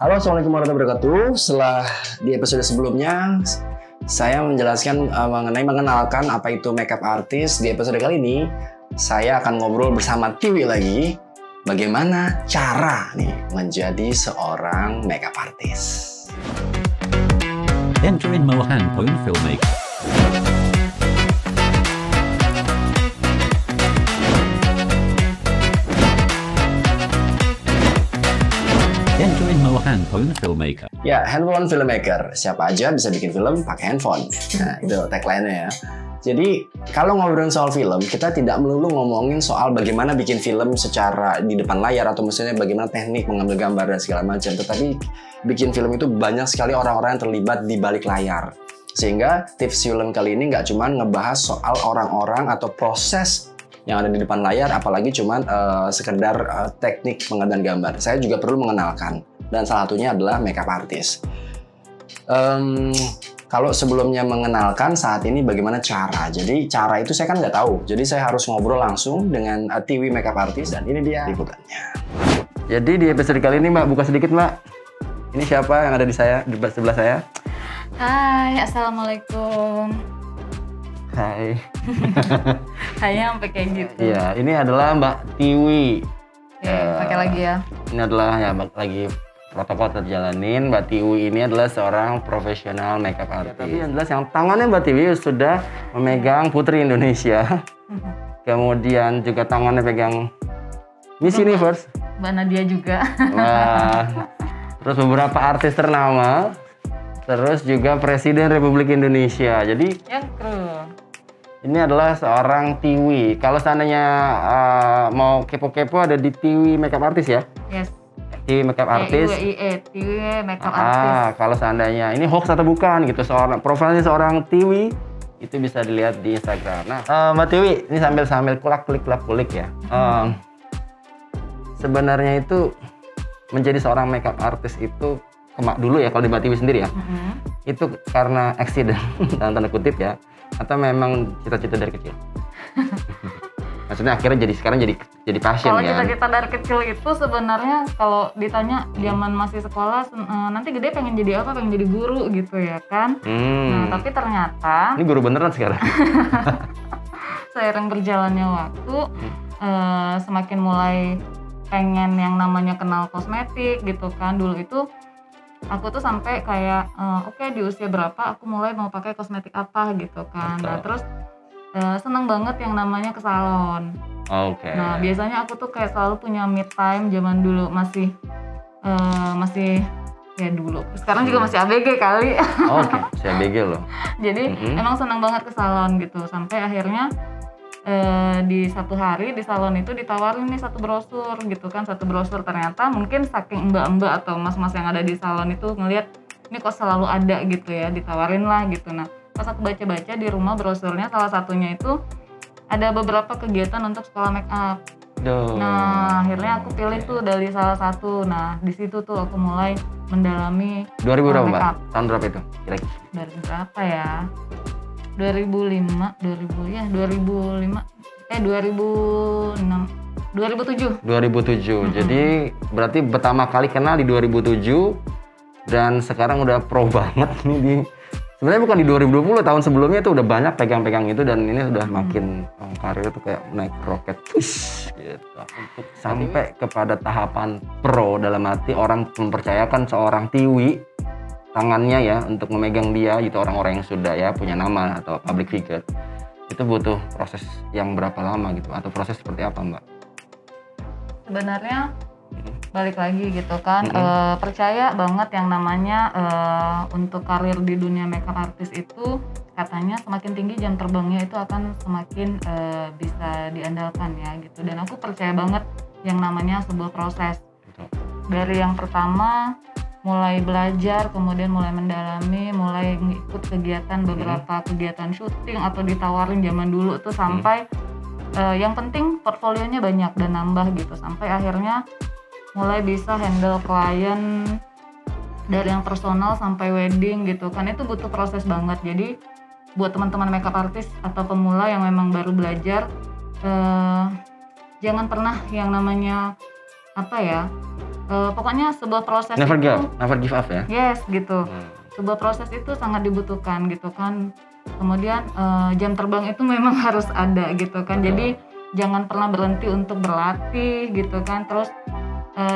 Halo, assalamualaikum warahmatullahi wabarakatuh. Setelah di episode sebelumnya, saya menjelaskan mengenalkan apa itu makeup artist. Di episode kali ini, saya akan ngobrol bersama Tiwi lagi. Bagaimana cara nih menjadi seorang makeup artist. Enter in Mohan Pone Filmmaker. Enter in Mohan Pone Filmmaker. Ya, handphone filmmaker. Siapa aja bisa bikin film pakai handphone. Nah, itu tagline-nya ya. Jadi, kalau ngobrolin soal film, kita tidak melulu ngomongin soal bagaimana bikin film secara di depan layar atau misalnya bagaimana teknik mengambil gambar dan segala macam. Tetapi bikin film itu banyak sekali orang-orang yang terlibat di balik layar. Sehingga tips film kali ini nggak cuma ngebahas soal orang-orang atau proses yang ada di depan layar, apalagi cuma sekedar teknik pengambilan gambar. Saya juga perlu mengenalkan, dan salah satunya adalah makeup artist. Kalau sebelumnya mengenalkan saat ini bagaimana cara. Jadi cara itu saya kan nggak tahu. Jadi saya harus ngobrol langsung dengan Tiwi makeup artist, dan ini dia liputannya. Jadi di episode kali ini Mbak, buka sedikit Mbak. Ini siapa yang ada di sebelah saya? Hai, assalamualaikum. Hai. Hai, sampai kayak gitu. Iya, ini adalah Mbak Tiwi. Pakai lagi ya. Ini adalah ya lagi protokol terjalanin. Mbak Tiwi ini adalah seorang profesional makeup artist. Tapi yang jelas yang tangannya Mbak Tiwi sudah memegang Putri Indonesia. Kemudian juga tangannya pegang Miss Universe. Mbak Nadia juga. Wah. Terus beberapa artis ternama. Terus juga Presiden Republik Indonesia. Jadi Ya, kru. ini adalah seorang Tiwi. Kalau seandainya mau kepo-kepo ada di Tiwi makeup artist ya? Yes. Tiwi makeup artist. Tiwi makeup artist. Kalau seandainya ini hoax atau bukan gitu, profilnya seorang Tiwi itu bisa dilihat di Instagram. Nah, Mbak Tiwi ini sambil kulik ya. Sebenarnya itu menjadi seorang makeup artist itu dulu ya kalau di Mbak Tiwi sendiri ya. Itu karena accident dalam tanda kutip ya, atau memang cita-cita dari kecil? Maksudnya akhirnya sekarang jadi passion Kalau kan? cita-cita dari kecil itu sebenarnya kalau ditanya zaman masih sekolah nanti gede pengen jadi apa, pengen jadi guru gitu ya kan. Nah, tapi ternyata Ini guru beneran sekarang. seiring berjalannya waktu semakin mulai pengen yang namanya kenal kosmetik gitu kan. Dulu itu aku tuh sampai kayak oke, di usia berapa aku mulai mau pakai kosmetik apa gitu kan. Nah, terus seneng banget yang namanya ke salon. Oke. Nah, biasanya aku tuh kayak selalu punya me time zaman dulu masih ya dulu. Sekarang juga masih ABG kali. Oke, masih ABG loh. Jadi emang seneng banget ke salon gitu. Sampai akhirnya di satu hari di salon itu ditawarin nih satu brosur gitu kan. Satu brosur, ternyata mungkin saking mbak-mbak atau mas-mas yang ada di salon itu ngelihat ini kok selalu ada gitu ya, ditawarin lah gitu. Nah, pas aku baca-baca di rumah brosurnya, salah satunya itu ada beberapa kegiatan untuk sekolah make up. Nah, akhirnya aku pilih tuh dari salah satu. Nah, di situ tuh aku mulai mendalami 2000 berapa make Mbak? up. Tahun berapa itu? Kira-kira? Dari berapa ya? 2005, 2007. Jadi berarti pertama kali kenal di 2007 dan sekarang udah pro banget nih di. Sebenarnya bukan di 2020, tahun sebelumnya tuh udah banyak pegang-pegang itu, dan ini udah makin karir tuh kayak naik roket gitu. Untuk sampai kepada tahapan pro, dalam arti orang mempercayakan seorang Tiwi tangannya ya untuk memegang dia gitu, orang-orang yang sudah ya punya nama atau public figure. Itu butuh proses yang berapa lama gitu, atau proses seperti apa Mbak? Sebenarnya balik lagi gitu kan, percaya banget yang namanya untuk karir di dunia makeup artist itu katanya semakin tinggi jam terbangnya itu akan semakin bisa diandalkan ya gitu. Dan aku percaya banget yang namanya sebuah proses. Dari yang pertama mulai belajar, kemudian mulai mendalami, mulai ngikut kegiatan, beberapa kegiatan syuting atau ditawarin zaman dulu tuh sampai yang penting portfolionya banyak dan nambah gitu, sampai akhirnya mulai bisa handle klien dari yang personal sampai wedding gitu kan. Itu butuh proses banget. Jadi buat teman-teman makeup artist atau pemula yang memang baru belajar, jangan pernah yang namanya Pokoknya sebuah proses Never itu give up ya. yes gitu. Sebuah proses itu sangat dibutuhkan gitu kan. Kemudian jam terbang itu memang harus ada gitu kan. Jadi jangan pernah berhenti untuk berlatih gitu kan. Terus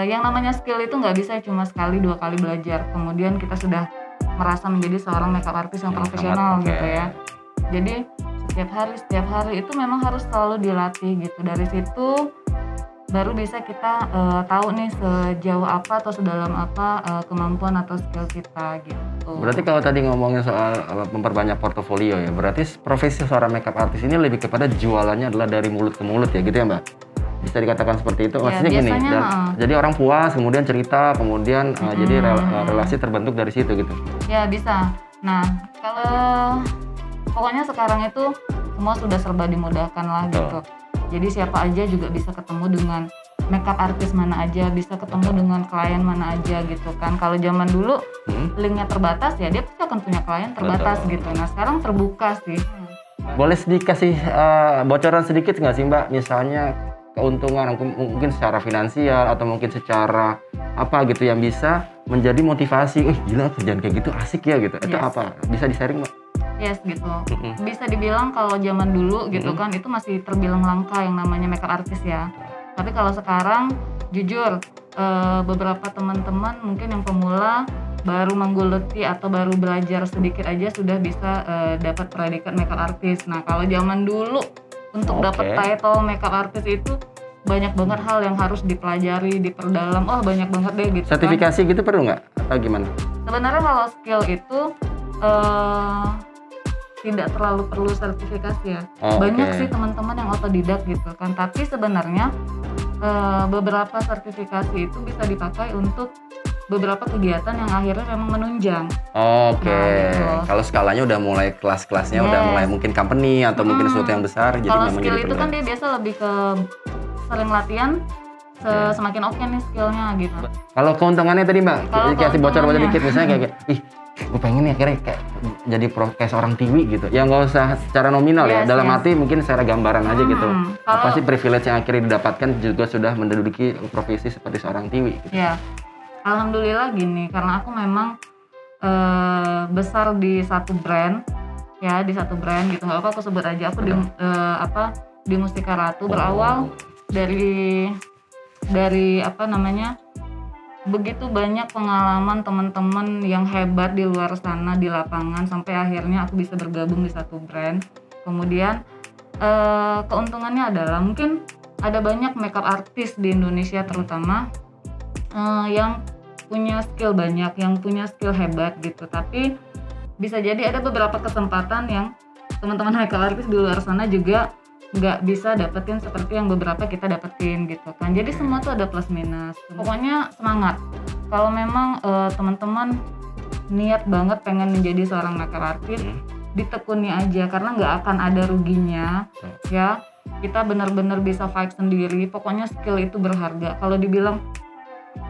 yang namanya skill itu nggak bisa cuma sekali 2 kali belajar kemudian kita sudah merasa menjadi seorang makeup artist yang profesional gitu ya. Jadi setiap hari itu memang harus selalu dilatih gitu. Dari situ baru bisa kita tahu nih sejauh apa atau sedalam apa kemampuan atau skill kita gitu. Berarti kalau tadi ngomongin soal memperbanyak portofolio ya, berarti profesi seorang makeup artist ini lebih kepada jualannya adalah dari mulut ke mulut ya gitu ya Mbak? Bisa dikatakan seperti itu, maksudnya gini, jadi orang puas, kemudian cerita, kemudian jadi relasi terbentuk dari situ gitu. Ya bisa. Nah kalau pokoknya sekarang itu semua sudah serba dimudahkan lah gitu. Jadi siapa aja juga bisa ketemu dengan makeup artist mana aja, bisa ketemu dengan klien mana aja gitu kan. Kalau zaman dulu linknya terbatas ya dia pasti akan punya klien terbatas gitu. Nah sekarang terbuka sih. Boleh dikasih bocoran sedikit nggak sih Mbak? Misalnya keuntungan mungkin secara finansial atau mungkin secara apa gitu yang bisa menjadi motivasi. Gila kerjaan kayak gitu asik ya gitu. Itu apa? Bisa di-sharing Mbak? Yes gitu. Bisa dibilang kalau zaman dulu gitu kan itu masih terbilang langka yang namanya makeup artist ya. Tapi kalau sekarang jujur beberapa teman-teman mungkin yang pemula baru menggeluti atau baru belajar sedikit aja sudah bisa dapat predikat makeup artist. Nah kalau zaman dulu untuk dapat title makeup artist itu banyak banget hal yang harus dipelajari, diperdalam. Banyak banget deh gitu. Sertifikasi gitu perlu nggak? Atau gimana? Sebenarnya kalau skill itu tidak terlalu perlu sertifikasi ya. Banyak sih teman-teman yang otodidak gitu kan. Tapi sebenarnya beberapa sertifikasi itu bisa dipakai untuk beberapa kegiatan yang akhirnya memang menunjang. Nah, gitu. Kalau skalanya udah mulai kelas-kelasnya udah mulai mungkin company atau mungkin sesuatu yang besar. Jadi kalau skill itu kan dia biasa lebih ke sering latihan, semakin oke nih skillnya gitu. Kalau keuntungannya tadi Mbak, kasih bocor-bocor dikit misalnya kayak gue pengen nih akhirnya kayak jadi kayak seorang TV gitu. Ya nggak usah secara nominal ya, dalam arti mungkin secara gambaran aja gitu. Apa sih privilege yang akhirnya didapatkan juga sudah menduduki profesi seperti seorang TV gitu. Ya. Alhamdulillah gini, karena aku memang besar di satu brand gitu. Nggak apa aku sebut aja, aku di Mustika Ratu berawal dari begitu banyak pengalaman teman-teman yang hebat di luar sana di lapangan sampai akhirnya aku bisa bergabung di satu brand. Kemudian keuntungannya adalah mungkin ada banyak makeup artist di Indonesia terutama yang punya skill banyak, yang punya skill hebat gitu. Tapi bisa jadi ada beberapa kesempatan yang teman-teman makeup artist di luar sana juga nggak bisa dapetin seperti yang beberapa kita dapetin gitu kan. Jadi semua tuh ada plus minus. Pokoknya semangat. Kalau memang teman-teman niat banget pengen menjadi seorang makeup artist, ditekuni aja karena nggak akan ada ruginya ya. Kita benar-benar bisa fight sendiri. Pokoknya skill itu berharga. Kalau dibilang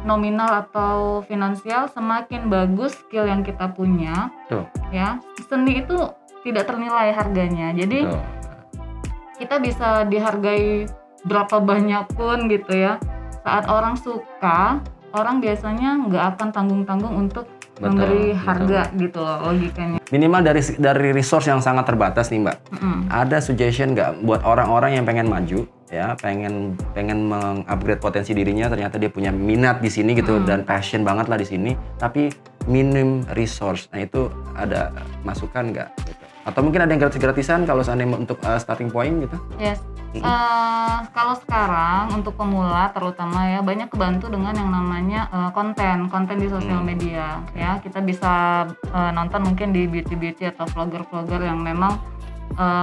nominal atau finansial, semakin bagus skill yang kita punya, ya seni itu tidak ternilai harganya. Jadi kita bisa dihargai berapa banyak pun gitu ya. Saat orang suka, orang biasanya nggak akan tanggung-tanggung untuk memberi harga gitu loh logikanya. Minimal dari resource yang sangat terbatas nih Mbak. Ada suggestion nggak buat orang-orang yang pengen maju ya, pengen mengupgrade potensi dirinya, ternyata dia punya minat di sini gitu dan passion banget lah di sini, tapi minim resource. Nah itu ada masukan nggak? Gitu. Atau mungkin ada yang gratis-gratisan kalau seandainya untuk starting point gitu? Yes. Kalau sekarang untuk pemula terutama ya banyak kebantu dengan yang namanya konten di sosial media ya. Kita bisa nonton mungkin di beauty atau vlogger yang memang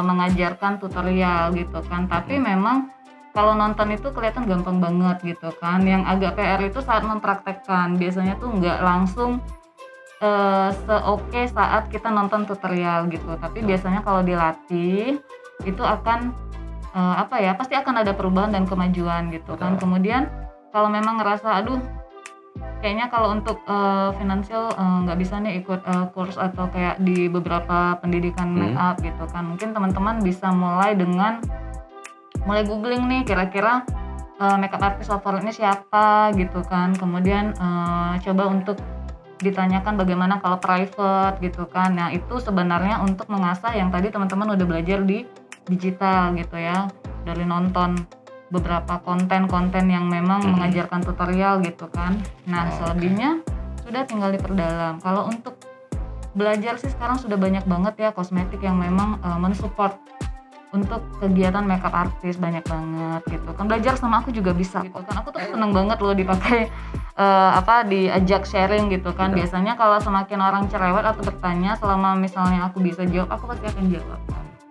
mengajarkan tutorial gitu kan. Tapi memang kalau nonton itu kelihatan gampang banget gitu kan. Yang agak PR itu saat mempraktekkan. Biasanya tuh nggak langsung se-oke saat kita nonton tutorial gitu. Tapi biasanya kalau dilatih itu akan pasti akan ada perubahan dan kemajuan gitu kan. Kemudian kalau memang ngerasa kayaknya kalau untuk finansial nggak bisa nih ikut kurs atau kayak di beberapa pendidikan make up gitu kan, mungkin teman-teman bisa mulai googling nih kira-kira makeup artist favoritnya siapa gitu kan. Kemudian coba untuk ditanyakan bagaimana kalau private gitu kan. Nah itu sebenarnya untuk mengasah yang tadi teman-teman udah belajar di digital gitu ya, dari nonton beberapa konten-konten yang memang mengajarkan tutorial gitu kan. Nah selebihnya sudah tinggal diperdalam. Kalau untuk belajar sih sekarang sudah banyak banget ya kosmetik yang memang mensupport untuk kegiatan makeup artist, banyak banget gitu kan. Belajar sama aku juga bisa gitu kan. Aku tuh seneng banget loh dipakai diajak sharing gitu kan. Biasanya kalau semakin orang cerewet atau bertanya, selama misalnya aku bisa jawab, aku pasti akan jawab.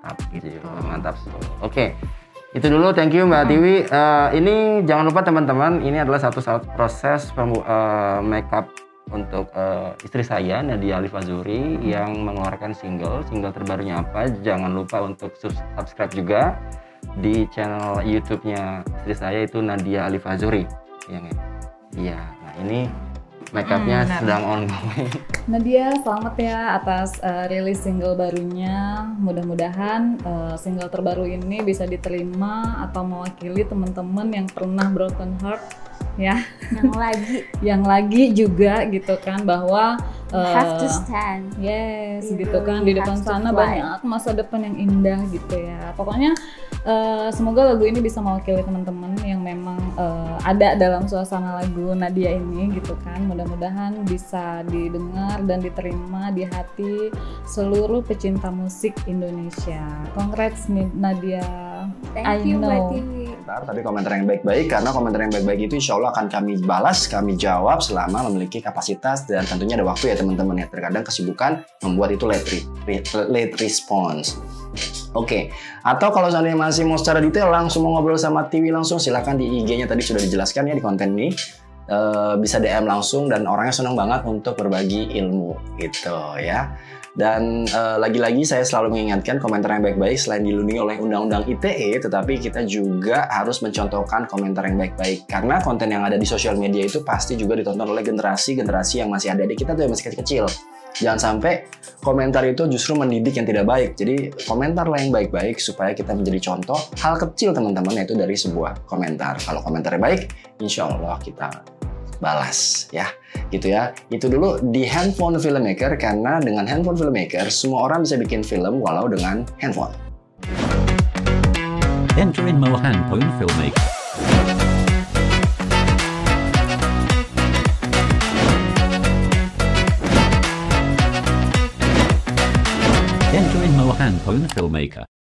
Mantap gitu. Mantap. Oke. Itu dulu, thank you Mbak Tiwi. Ini jangan lupa teman-teman, ini adalah satu proses makeup untuk istri saya, Nadia Alifazuri, yang mengeluarkan single terbarunya apa. Jangan lupa untuk subscribe juga di channel YouTube-nya istri saya, itu Nadia Alifazuri. Iya, nah ini makeupnya sedang ongoing. Nadia, selamat ya atas rilis single barunya. Mudah-mudahan single terbaru ini bisa diterima atau mewakili teman-teman yang pernah broken heart ya, yang lagi juga gitu kan, bahwa have to stand. Yes, You gitu kan, really di depan have to sana fly. banyak masa depan yang indah gitu ya. Pokoknya semoga lagu ini bisa mewakili teman-teman yang memang ada dalam suasana lagu Nadia ini gitu kan. Mudah-mudahan bisa didengar dan diterima di hati seluruh pecinta musik Indonesia. Congrats Nadia. Thank you Mbak Tiwi. Tapi komentar yang baik-baik, karena komentar yang baik-baik itu insya Allah akan kami balas, kami jawab selama memiliki kapasitas dan tentunya ada waktu ya teman-teman ya. Terkadang kesibukan membuat itu late response. Oke, atau kalau seandainya masih mau secara detail langsung mau ngobrol sama Tiwi langsung, silahkan di IG-nya tadi sudah dijelaskan ya di konten ini. Bisa DM langsung dan orangnya senang banget untuk berbagi ilmu gitu ya. Dan lagi-lagi saya selalu mengingatkan komentar yang baik-baik selain dilindungi oleh Undang-Undang ITE, tetapi kita juga harus mencontohkan komentar yang baik-baik, karena konten yang ada di sosial media itu pasti juga ditonton oleh generasi yang masih ada di kita tuh yang masih kecil-kecil. Jangan sampai komentar itu justru mendidik yang tidak baik. Jadi komentarlah yang baik-baik supaya kita menjadi contoh hal kecil teman-teman, yaitu dari sebuah komentar. Kalau komentarnya baik, insya Allah kita balas ya, gitu ya. Itu dulu di Handphone Filmmaker, karena dengan Handphone Filmmaker semua orang bisa bikin film walau dengan handphone. Enter in more Handphone Filmmaker. Enter in more Handphone Filmmaker.